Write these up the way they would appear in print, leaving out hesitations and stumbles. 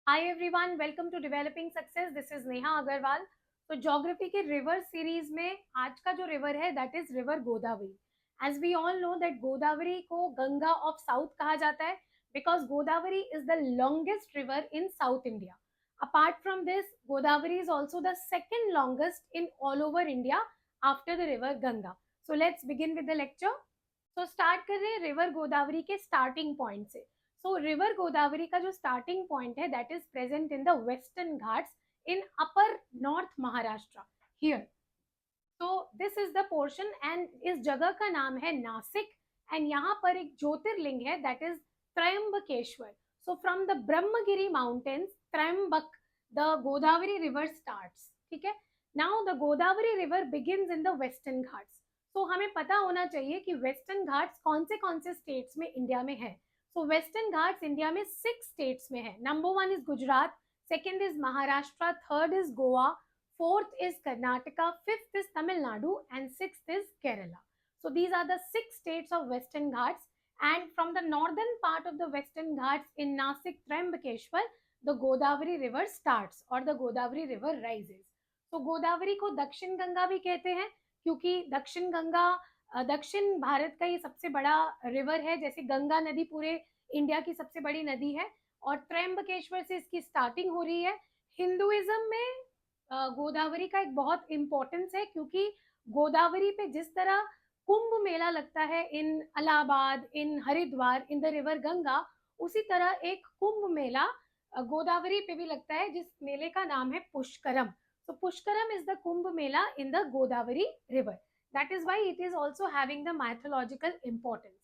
Hi everyone, welcome to Developing Success. This is Neha Agarwal. तो geography के river series में आज का जो रिवर है that is river Godavari. As we all know that Godavari को गंगा ऑफ साउथ कहा जाता है because Godavari is the longest river in south India. Apart from this, Godavari is also the second longest in all over India after the river Ganga. So let's begin with the lecture. तो start कर रहे हैं river Godavari के starting point से. सो river Godavari का जो starting point है that is present in the Western Ghats in upper north Maharashtra here. तो this is the portion and इस जगह का नाम है नासिक. एंड यहाँ पर एक ज्योतिर्लिंग है that is Trimbakeshwar. So from the Brahmagiri mountains Trimbak the Godavari river starts. ठीक है. Now the Godavari river begins in the Western Ghats. तो हमें पता होना चाहिए कि वेस्टर्न घाट्स कौन से स्टेट्स में इंडिया में है. सो वेस्टर्न घाट्स इंडिया में 6 स्टेट्स में है. Number 1 is Gujarat, second is Maharashtra, third is Goa, fourth is Karnataka, fifth is Tamil Nadu, and sixth is Kerala. So these are the 6 states of Western Ghats, and from the northern part of the Western Ghats in Nasik, Trimbakeshwar, the Godavari river starts or the Godavari river rises. So Godavari को दक्षिण गंगा भी कहते हैं क्योंकि दक्षिण गंगा दक्षिण भारत का ये सबसे बड़ा रिवर है. जैसे गंगा नदी पूरे इंडिया की सबसे बड़ी नदी है और त्र्यंबकेश्वर से इसकी स्टार्टिंग हो रही है. हिंदुइज्म में गोदावरी का एक बहुत इम्पोर्टेंस है क्योंकि गोदावरी पे जिस तरह कुंभ मेला लगता है in Allahabad, in Haridwar, in the river Ganga, उसी तरह एक कुंभ मेला गोदावरी पे भी लगता है जिस मेले का नाम है Pushkaram. So Pushkaram is the Kumbh Mela in the Godavari river. That is why it is also having the mythological importance.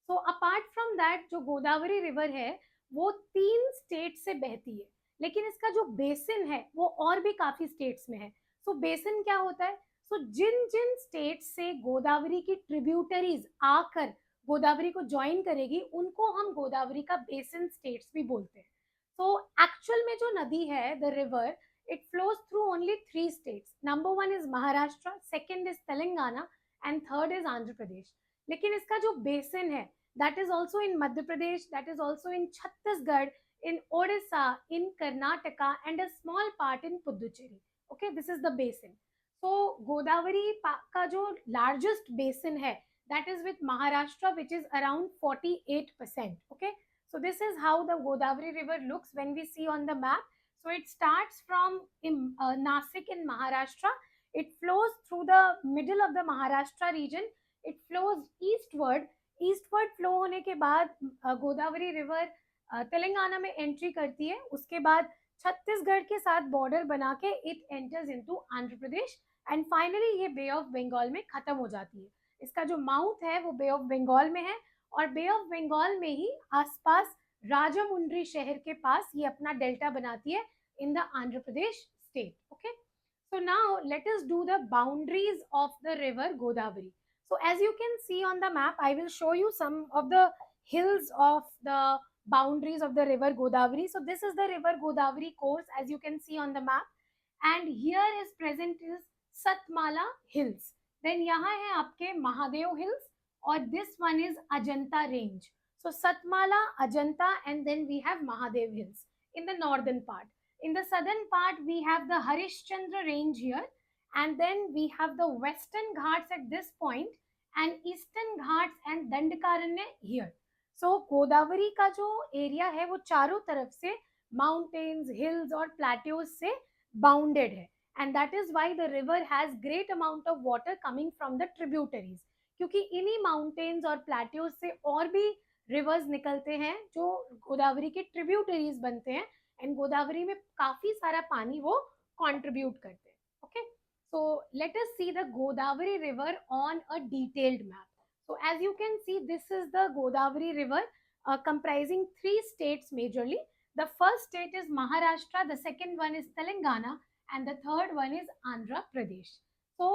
So apart from that, जो गोदावरी रिवर है वो 3 स्टेट से बहती है, लेकिन इसका जो बेसिन है वो और भी काफी स्टेट्स में है. सो बेसिन क्या होता है? सो जिन जिन स्टेट से गोदावरी की ट्रिब्यूटरीज आकर गोदावरी को ज्वाइन करेगी उनको हम गोदावरी का बेसिन स्टेट्स भी बोलते हैं. सो एक्चुअल में जो नदी है the river, it flows through only 3 states. Number 1 is Maharashtra, second is Telangana, and third is Andhra Pradesh. लेकिन इसका जो बेसिन है that is also in Madhya Pradesh, that is also in Chhattisgarh, in Odisha, in Karnataka, and a small part in Puducherry. Okay, this is the basin. So Godavari का जो largest basin है that is with Maharashtra, which is around 48%. Okay, so this is how the Godavari river looks when we see on the map. So it starts from Nasik in Maharashtra. It flows through the middle of the Maharashtra region. It flows eastward. Eastward flow होने के बाद Godavari river Telangana में entry करती है. उसके बाद छत्तीसगढ़ के साथ बॉर्डर बना के it enters into Andhra Pradesh and finally ये बे ऑफ बंगाल में खत्म हो जाती है. इसका जो माउथ है वो बे ऑफ बंगाल में है और बे ऑफ बंगाल में ही आसपास राजामुंड्री शहर के पास ये अपना डेल्टा बनाती है in the Andhra Pradesh state. Okay, so now let us do the boundaries of the river Godavari. So as you can see on the map, I will show you some of the hills of the boundaries of the river Godavari. So this is the river Godavari course as you can see on the map, and here is present is Satmala hills. Then यहाँ है आपके Mahadev hills और this one is Ajanta range. So Satmala, Ajanta, and then we have Mahadev hills in the northern part. In the southern part, we have the Harishchandra range here, and then we have the western ghats at this point, and eastern ghats and Dandakaranya here. So Godavari का जो area है वो चारों तरफ से mountains, hills और plateaus से bounded है, and that is why the river has great amount of water coming from the tributaries. क्योंकि इन्हीं माउंटेन्स और प्लेट्यूज से और भी रिवर्स निकलते हैं जो गोदावरी के ट्रिब्यूटरीज बनते हैं एंड गोदावरी में काफी सारा पानी वो कंट्रीब्यूट करते हैं. Okay, so let us see the Godavari river on a detailed map. So as you can see this is the Godavari river comprising 3 states majorly. The first state is Maharashtra, the second one is Telangana, and the third one is Andhra Pradesh. So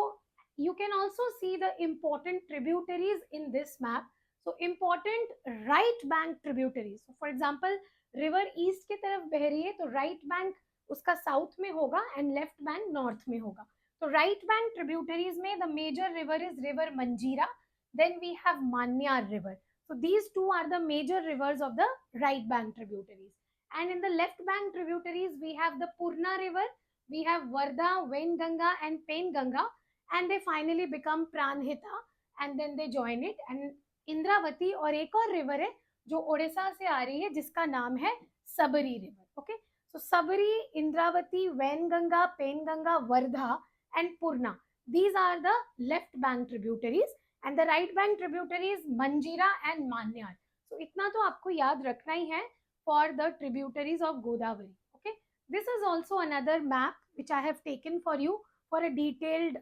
you can also see the important tributaries in this map. So important right bank tributaries. So for example, river east की तरफ बह रही है तो right bank उसका south में होगा and left bank north में होगा. तो राइट बैंक ट्रिब्यूटरीज में the major river is river Manjira, then we have Manair river. So these two are the major rivers of the right bank tributaries. And in the left bank tributaries, we have the Purna river, we have Vardha, Vainganga, and Penganga, and they finally become Pranhita, and then they join it. And Indravati और एक और river है जो ओडिशा से आ रही है जिसका नाम है Sabari river. Okay, so Sabari, Indravati, Vainganga, Penganga, Vardha, and Purna. These are the left bank tributaries, and the right bank tributaries Manjira and Manyar. So इतना तो आपको याद रखना ही है for the tributaries of Godavari. Okay, this is also another map which I have taken for you for a detailed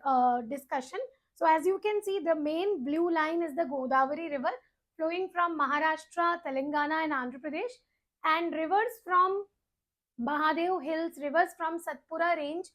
discussion. So as you can see, the main blue line is the Godavari river flowing from Maharashtra, Telangana, and Andhra Pradesh, and rivers from Mahadev Hills, rivers from Satpura range,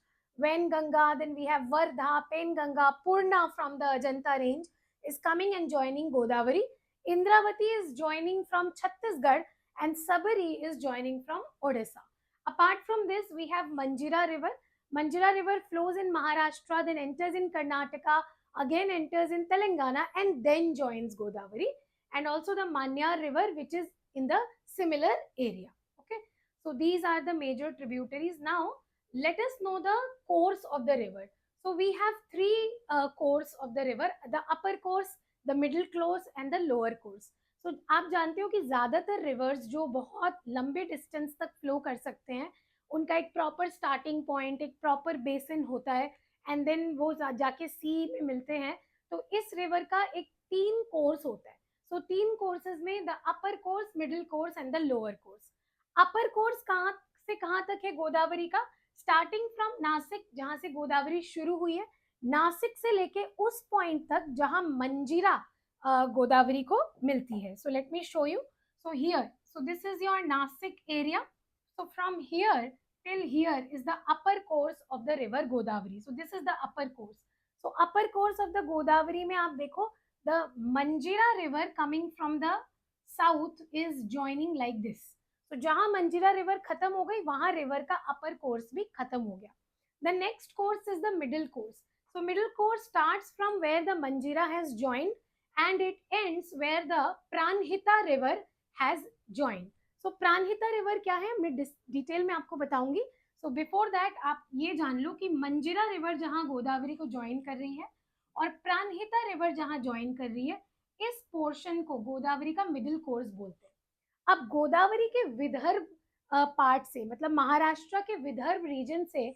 Vainganga, then we have Vardha, Penganga, Purna from the Ajanta range is coming and joining Godavari. Indravati is joining from Chhattisgarh and Sabari is joining from Odisha. Apart from this, we have Manjira river. Manjira river flows in Maharashtra, then enters in Karnataka, again enters in Telangana, and then joins Godavari. And also the Manyar river, which is in the similar area. Okay, so these are the major tributaries. Now let us know the course of the river. So we have three course of the river: the upper course, the middle course, and the lower course. So आप जानते हो कि ज्यादातर reverse जो बहुत लंबे distance तक flow कर सकते हैं उनका एक प्रॉपर स्टार्टिंग पॉइंट, एक प्रॉपर बेसिन होता है, एंड देन वो जाके सी में मिलते हैं. तो इस रिवर का एक तीन कोर्स होता है. सो तीन कोर्सेज में the upper course, middle course and the lower course. Upper course कहाँ से कहाँ तक है गोदावरी का? स्टार्टिंग फ्रॉम नासिक, जहां से गोदावरी शुरू हुई है, नासिक से लेके उस पॉइंट तक जहां मंजीरा गोदावरी को मिलती है. So let me show you. So here, so this is your Nashik area. So from here till here is the upper course of the river Godavari. So this is the upper course. So upper course of the Godavari में आप देखो, the Manjira river coming from the south is joining like this. So जहाँ मंजीरा river खत्म हो गई वहां river का अपर कोर्स भी खत्म हो गया. The next course is the middle course. So middle course starts from where the Manjira has joined and it ends where the Pranhita river has joined. So Pranahita river क्या है मैं डिटेल में आपको बताऊंगी. सो बिफोर दैट आप ये जान लो कि मंजिरा रिवर जहां गोदावरी को ज्वाइन कर रही है और प्राणहिता रिवर जहां ज्वाइन कर रही है, इस पोर्शन को गोदावरी का मिडिल कोर्स बोलते हैं. अब गोदावरी के विदर्भ पार्ट से, मतलब महाराष्ट्र के विदर्भ रीजन से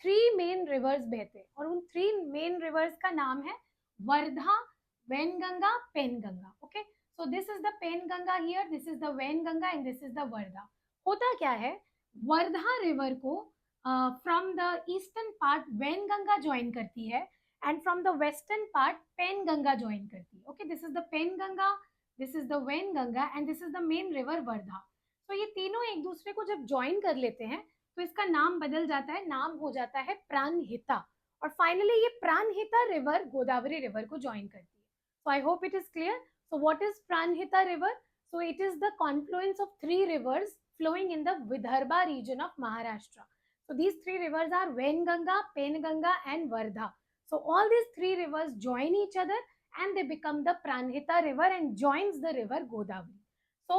थ्री मेन रिवर्स बहते हैं और उन थ्री मेन रिवर्स का नाम है Wardha, Wainganga, Penganga. Okay, so this is the Penganga here, this is the Vainganga, and this is the Vardha. होता क्या है, वर्धा रिवर को from the eastern part Vainganga join करती है and from the western part Penganga join करती है. Okay, this is the Penganga, this is the Vainganga, and this is the main river Vardha. So ये तीनों एक दूसरे को जब join कर लेते हैं तो इसका नाम बदल जाता है, नाम हो जाता है प्राणहिता, और फाइनली ये प्राणहिता रिवर गोदावरी रिवर को join करती है. So I hope it is clear. So what is Pranhita river? So it is the confluence of three rivers flowing in the Vidarbha region of Maharashtra. So these three rivers are Vainganga, Penganga, and Vardha. So all these three rivers join each other and they become the Pranhita river and joins the river Godavari. So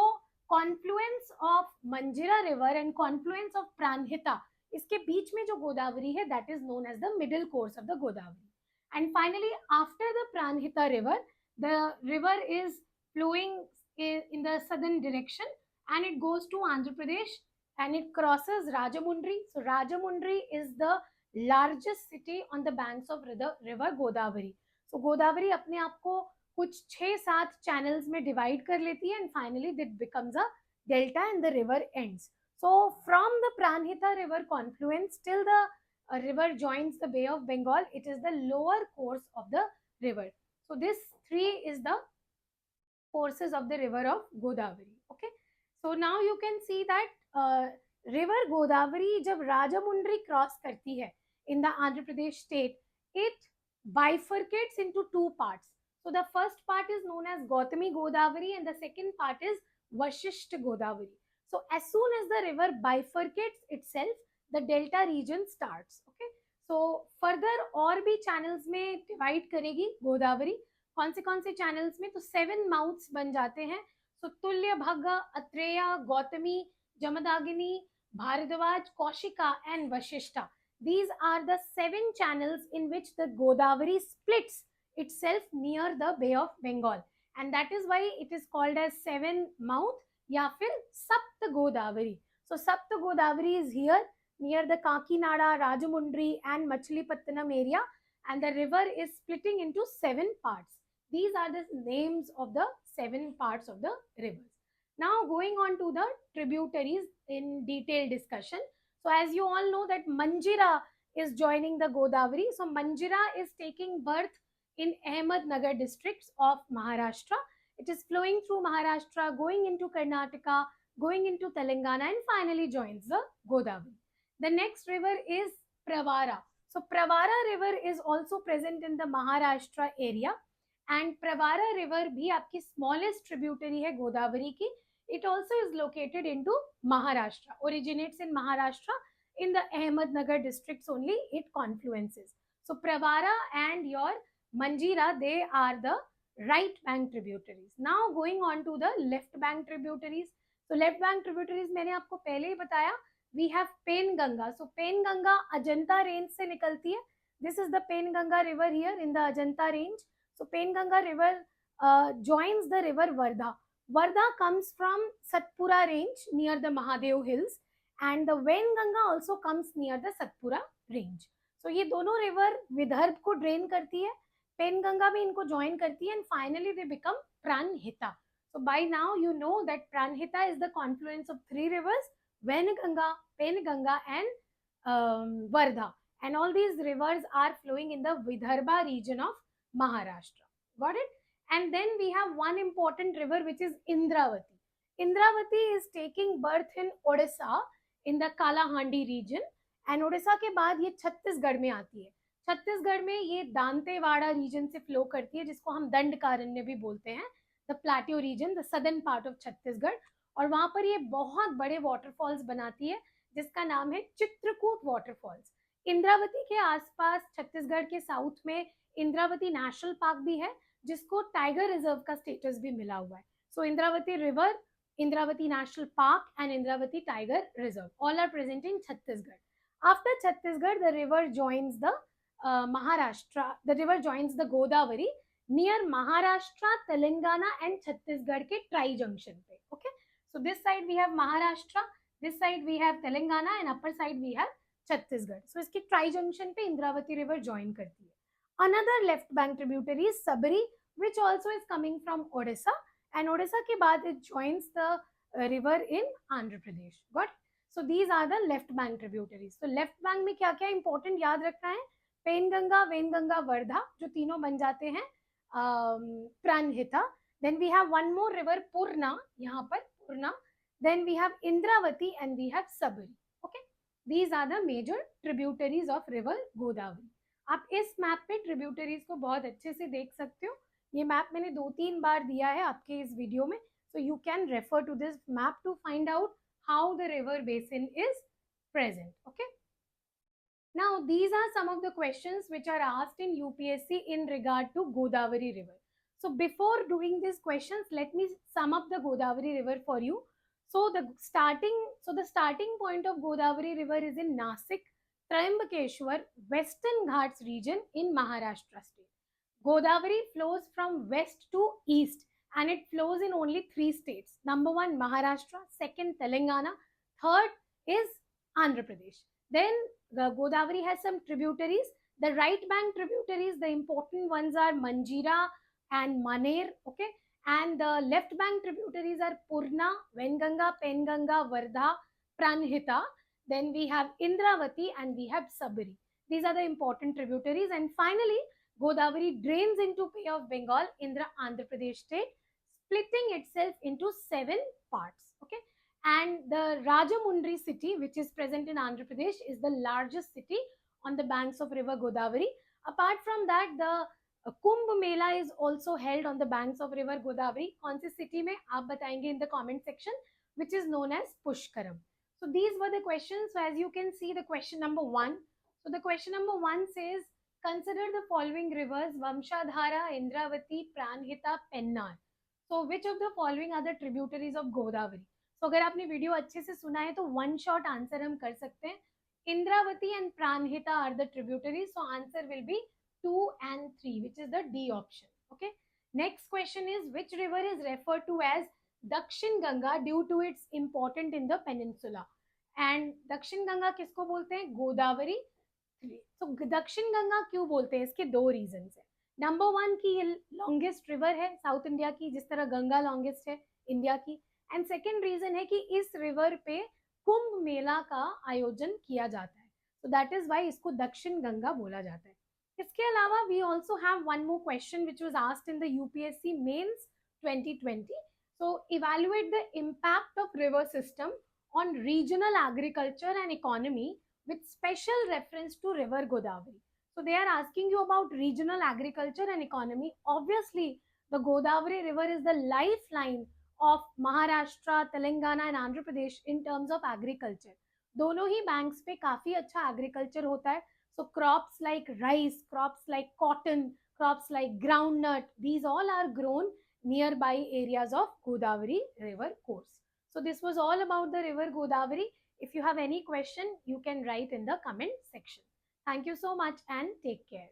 confluence of Manjira river and confluence of Pranhita, इसके बीच में जो गोदावरी है, that is known as the middle course of the Godavari. And finally, after the Pranhita river, the river is flowing in the southern direction and it goes to Andhra Pradesh and it crosses Rajamundry. So Rajamundry is the largest city on the banks of river Godavari. So Godavari अपने आप को कुछ 6-7 channels में divide कर लेती है and finally it becomes a delta and the river ends. So from the Pranhita river confluence till the river joins the Bay of Bengal, it is the lower course of the river. So this three is the courses of the river of Godavari. Okay, so now you can see that river Godavari जब राजामुंड्री cross करती है in the Andhra Pradesh state, it bifurcates into two parts. So the first part is known as Gautami Godavari and the second part is Vashisht Godavari. So as soon as the river bifurcates itself, the delta region starts. Okay, so further और भी channels में divide करेगी गोदावरी. कौन से channels में? तो 7 mouths बन जाते हैं. सो तुल्य, भग, Atreya, Gautami, Jamadagini, Bharadwaj, Kaushika, and Vashishta. These are the 7 channels in which the Godavari splits itself near the Bay of Bengal. And that is why it is called as seven mouth या फिर Sapta Godavari. So Sapta Godavari is here near the Kakinada, Rajamundry and Machilipattanam area, and the river is splitting into 7 parts. These are the names of the 7 parts of the rivers. Now going on to the tributaries in detailed discussion. So as you all know that Manjira is joining the Godavari. So Manjira is taking birth in Ahmednagar districts of Maharashtra. It is flowing through Maharashtra, going into Karnataka, going into Telangana, and finally joins the Godavari. The next river is Pravara. So Pravara river is also present in the Maharashtra area, and Pravara river भी आपकी smallest tributary है गोदावरी की. It also is located into Maharashtra, originates in Maharashtra. In the Ahmednagar districts only it confluences. So Pravara and your Manjira, they are the right bank tributaries. Now going on to the left bank tributaries. So left bank tributaries मैंने आपको पहले ही बताया. We have Penganga. So Penganga Ajanta range से निकलती है. This is the Penganga river here in the Ajanta range. So Penganga river joins the river Vardha. Vardha comes from Satpura range near the Mahadev hills, and the Venganga also comes near the Satpura range. So ये दोनों river Vidarbha को drain करती है, पेनगंगा भी इनको join करती है, and finally they become Pranhita. So by now you know that Pranhita is the confluence of 3 rivers, Venganga, Penganga and Vardha. And all these rivers are flowing in the Vidarbha region of Maharashtra. Got it? And then we have one important river which is Indravati. Indravati is taking birth in Odisha in the Kalahandi region, and Odisha के बाद ये छत्तीसगढ़ में आती है. छत्तीसगढ़ में ये Dantewada reason से flow करती है, जिसको हम दंडकारण्य भी बोलते हैं, the plateau region, the southern part of Chhattisgarh. और वहां पर ये बहुत बड़े वाटरफॉल्स बनाती है जिसका नाम है चित्रकूट वाटरफॉल्स. इंद्रावती के आसपास छत्तीसगढ़ के साउथ में इंद्रावती नेशनल पार्क भी है, जिसको टाइगर रिजर्व का स्टेटस भी मिला हुआ है. So Indravati river, Indravati National Park and Indravati Tiger Reserve all are present in Chhattisgarh. After Chhattisgarh, the river joins the Maharashtra. The river joins the Godavari near Maharashtra, Telangana, and Chhattisgarh के tri junction पे. Okay, so this side we have Maharashtra, this side we have Telangana, and upper side we have Chhattisgarh. So इसके tri junction पे Indravati river join करती है. Another left bank tributary is Sabri, which also is coming from Odisha, and Odisha के बाद it joins the river in Andhra Pradesh. Got it? So these are the left bank tributaries. So left bank में क्या क्या important याद रखना है? पेनगंगा, वेनगंगा, वर्धा, जो तीनों बन जाते हैं Pranahita. Then we have one more river Purna, यहाँ पर Purna. Then we have Indravati and we have Sabri. Okay, these are the major tributaries of river Godavari. आप इस मैप पे ट्रिब्यूटरीज को बहुत अच्छे से देख सकते हो. ये मैप मैंने 2-3 बार दिया है आपके इस वीडियो में. So you can refer to this map to find out how the river basin is present. Okay, now these are some of the questions which are asked in UPSC in regard to Godavari river. So before doing these questions, let me sum up the Godavari river for you. So the starting point of Godavari river is in Nasik, Trimbakeshwar, Western Ghats region in Maharashtra state. Godavari flows from west to east, and it flows in only 3 states. Number 1 Maharashtra, second Telangana, third is Andhra Pradesh. Then the Godavari has some tributaries. The right bank tributaries, the important ones are Manjira and Maner. Okay, and the left bank tributaries are Purna, Venganga, Penganga, Vardha, Pranhita. Then we have Indravati and we have Sabri. These are the important tributaries. And finally, Godavari drains into Bay of Bengal in the Andhra Pradesh state, splitting itself into 7 parts. Okay, and the Rajamundry city, which is present in Andhra Pradesh, is the largest city on the banks of River Godavari. Apart from that, the Kumbh Mela is also held on the banks of River Godavari. कौन सी city में आप बताएंगे in the comment section, which is known as Pushkaram. So these were the questions. So as you can see, the question number 1. So the question number 1 says, consider the following rivers: Vamshadhara, Indravati, Pranhita, Pennar. So which of the following are the tributaries of Godavari? So अगर आपने video अच्छे से सुना है तो one shot answer हम कर सकते हैं. Indravati and Pranhita are the tributaries, so answer will be 2 and 3, which is the D option. Okay. Next question is, which river is referred to as Dakshin Ganga due to its importance in the peninsula? And Dakshin Ganga किसको बोलते हैं? गोदावरी. तो दक्षिण गंगा क्यों बोलते हैं? इसके दो रीजन है. नंबर वन की ये लॉन्गेस्ट रिवर है साउथ इंडिया की, जिस तरह गंगा लॉन्गेस्ट है इंडिया की. एंड सेकेंड रीजन है कि इस रिवर पे कुंभ मेला का आयोजन किया जाता है. तो दैट इज वाई इसको दक्षिण गंगा बोला जाता है. इसके अलावा we also have one more question which was asked in the UPSC mains 2020. So evaluate the impact of river system on regional agriculture and economy with special reference to River Godavari. So they are asking you about regional agriculture and economy. Obviously, the Godavari River is the lifeline of Maharashtra, Telangana and Andhra Pradesh in terms of agriculture. दोनों ही banks पे काफी अच्छा agriculture होता है. So crops like rice, crops like cotton, crops like groundnut, these all are grown nearby areas of Godavari river course. So this was all about the river Godavari. If you have any question, you can write in the comment section. Thank you so much and take care.